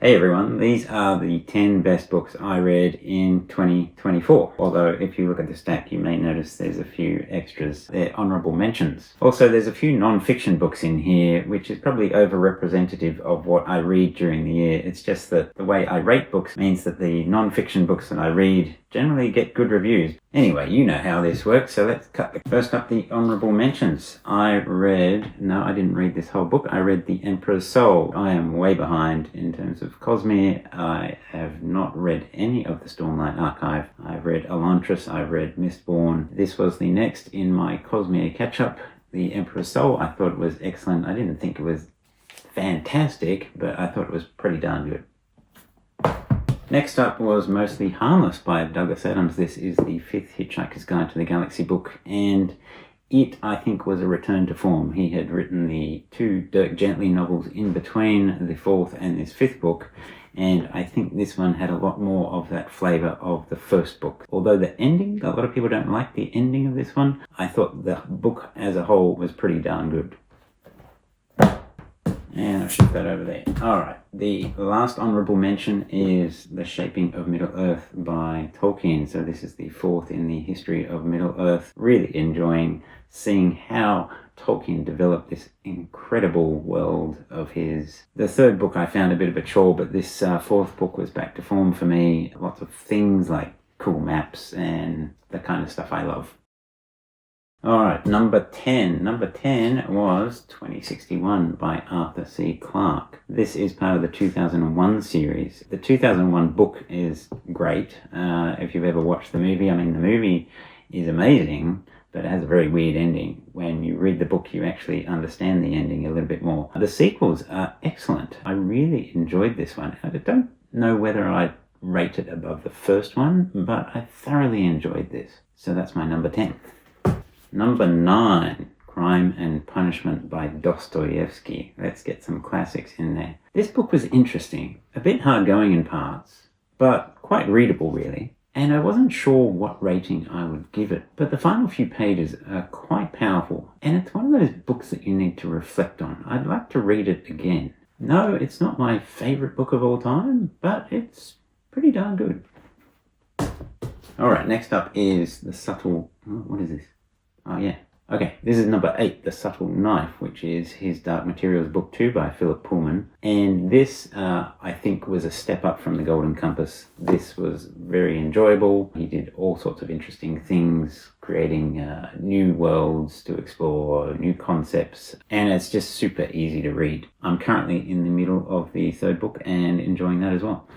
Hey everyone, these are the 10 best books I read in 2024. Although if you look at the stack, you may notice there's a few extras. They're honourable mentions. Also, there's a few non-fiction books in here, which is probably over-representative of what I read during the year. It's just that the way I rate books means that the non-fiction books that I read generally get good reviews. Anyway, you know how this works, so let's cut. First up, the honourable mentions. I didn't read this whole book. I read The Emperor's Soul. I am way behind in terms of Cosmere. I have not read any of the Stormlight Archive. I've read Elantris, I've read Mistborn. This was the next in my Cosmere catch-up. The Emperor's Soul, I thought it was excellent. I didn't think it was fantastic, but I thought it was pretty darn good. Next up was mostly Harmless by Douglas Adams. This is the 5th Hitchhiker's Guide to the Galaxy book, and it, I think, was a return to form. He had written the 2 Dirk Gently novels in between the 4th and this 5th book, and I think this one had a lot more of that flavour of the first book. Although the ending, a lot of people don't like the ending of this one, I thought the book as a whole was pretty darn good. And I'll shift that over there. Alright, the last honourable mention is The Shaping of Middle-earth by Tolkien. So this is the 4th in the history of Middle-earth. Really enjoying seeing how Tolkien developed this incredible world of his. The 3rd book I found a bit of a chore, but this 4th book was back to form for me. Lots of things like cool maps and the kind of stuff I love. Alright, number 10. Number 10 was 2061 by Arthur C. Clarke. This is part of the 2001 series. The 2001 book is great. If you've ever watched the movie, the movie is amazing, but it has a very weird ending. When you read the book, you actually understand the ending a little bit more. The sequels are excellent. I really enjoyed this one. I don't know whether I'd rate it above the first one, but I thoroughly enjoyed this. So that's my number 10. Number 9, Crime and Punishment by Dostoevsky. Let's get some classics in there. This book was interesting, a bit hard going in parts, but quite readable really. And I wasn't sure what rating I would give it, but the final few pages are quite powerful, and it's one of those books that you need to reflect on. I'd like to read it again. No, it's not my favourite book of all time, but it's pretty darn good. Alright, next up is The Subtle... what is this? Oh yeah, okay, this is number 8, The Subtle Knife, which is his Dark Materials book 2 by Philip Pullman. And this, I think, was a step up from The Golden Compass. This was very enjoyable. He did all sorts of interesting things, creating new worlds to explore, new concepts, and it's just super easy to read. I'm currently in the middle of the 3rd book and enjoying that as well.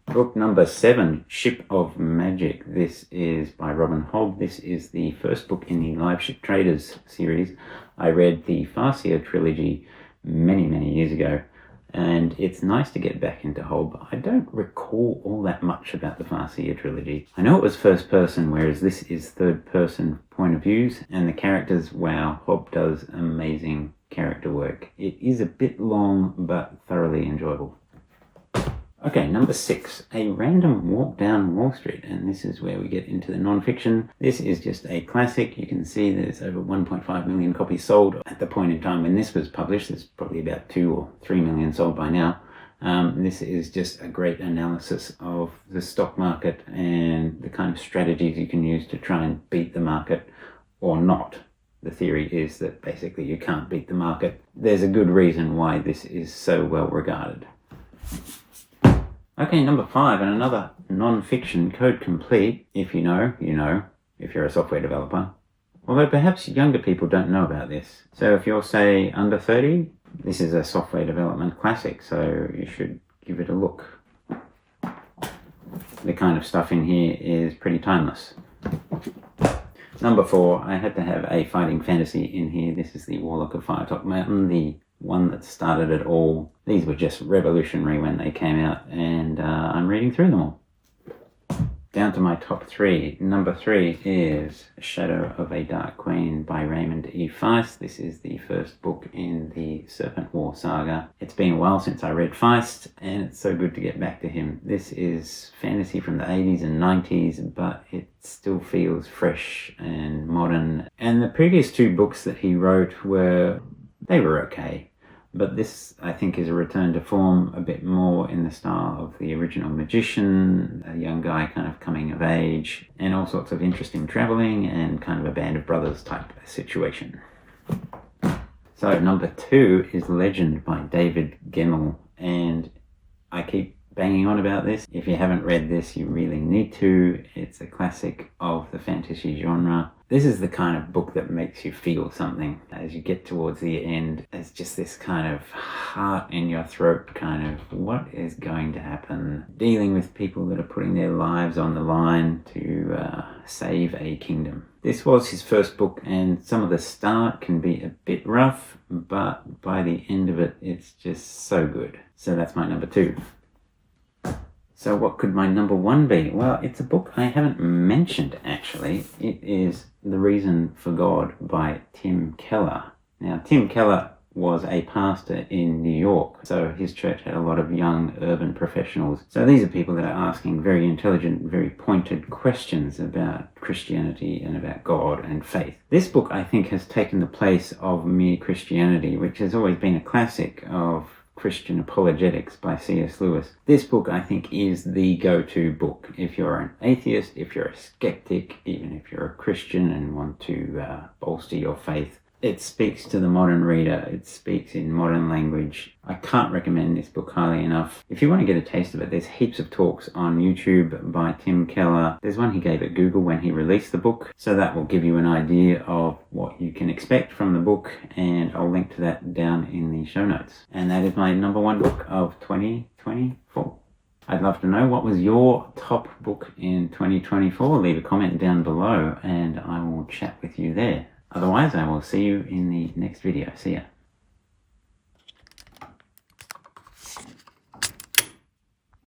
Book number 7, Ship of Magic. This is by Robin Hobb. This is the 1st book in the Liveship Traders series. I read the Farseer trilogy many years ago, and it's nice to get back into Hobb. I don't recall all that much about the Farseer trilogy. I know it was first person, whereas this is 3rd person point of views, and the characters, wow, Hobb does amazing character work. It is a bit long, but thoroughly enjoyable. Okay, number 6, A Random Walk Down Wall Street, and this is where we get into the non-fiction. This is just a classic. You can see there's over 1.5 million copies sold at the point in time when this was published. There's probably about 2 or 3 million sold by now. This is just a great analysis of the stock market and the kind of strategies you can use to try and beat the market or not. The theory is that basically you can't beat the market. There's a good reason why this is so well regarded. Okay, number 5, and another non-fiction, Code Complete. If you know, you know, if you're a software developer. Although perhaps younger people don't know about this. So if you're, say, under 30, this is a software development classic, so you should give it a look. The kind of stuff in here is pretty timeless. Number 4, I had to have a fighting fantasy in here. This is the Warlock of Firetop Mountain, the one that started it all. These were just revolutionary when they came out, and I'm reading through them all. Down to my top 3. Number 3 is Shadow of a Dark Queen by Raymond E. Feist. This is the 1st book in the Serpentwar saga. It's been a while since I read Feist, and it's so good to get back to him. This is fantasy from the 80s and 90s, but it still feels fresh and modern. And the previous 2 books that he wrote were okay. But this, I think, is a return to form a bit more in the style of the original Magician, a young guy kind of coming of age, and all sorts of interesting travelling and kind of a band of brothers type situation. So number 2 is Legend by David Gemmell, and I keep banging on about this. If you haven't read this, you really need to. It's a classic of the fantasy genre. This is the kind of book that makes you feel something. As you get towards the end, there's just this kind of heart in your throat, kind of what is going to happen. Dealing with people that are putting their lives on the line to save a kingdom. This was his first book, and some of the start can be a bit rough, but by the end of it, it's just so good. So that's my number 2. So what could my number 1 be? Well, it's a book I haven't mentioned, actually. It is The Reason for God by Tim Keller. Now, Tim Keller was a pastor in New York, so his church had a lot of young urban professionals. So these are people that are asking very intelligent, very pointed questions about Christianity and about God and faith. This book, I think, has taken the place of Mere Christianity, which has always been a classic of Christian Apologetics by C.S. Lewis. This book, I think, is the go-to book. If you're an atheist, if you're a skeptic, even if you're a Christian and want to bolster your faith, it speaks to the modern reader. It speaks in modern language. I can't recommend this book highly enough. If you want to get a taste of it, there's heaps of talks on YouTube by Tim Keller. There's one he gave at Google when he released the book, so that will give you an idea of what you can expect from the book, and I'll link to that down in the show notes. And that is my number 1 book of 2024. I'd love to know, what was your top book in 2024? Leave a comment down below and I will chat with you there. Otherwise, I will see you in the next video. See ya.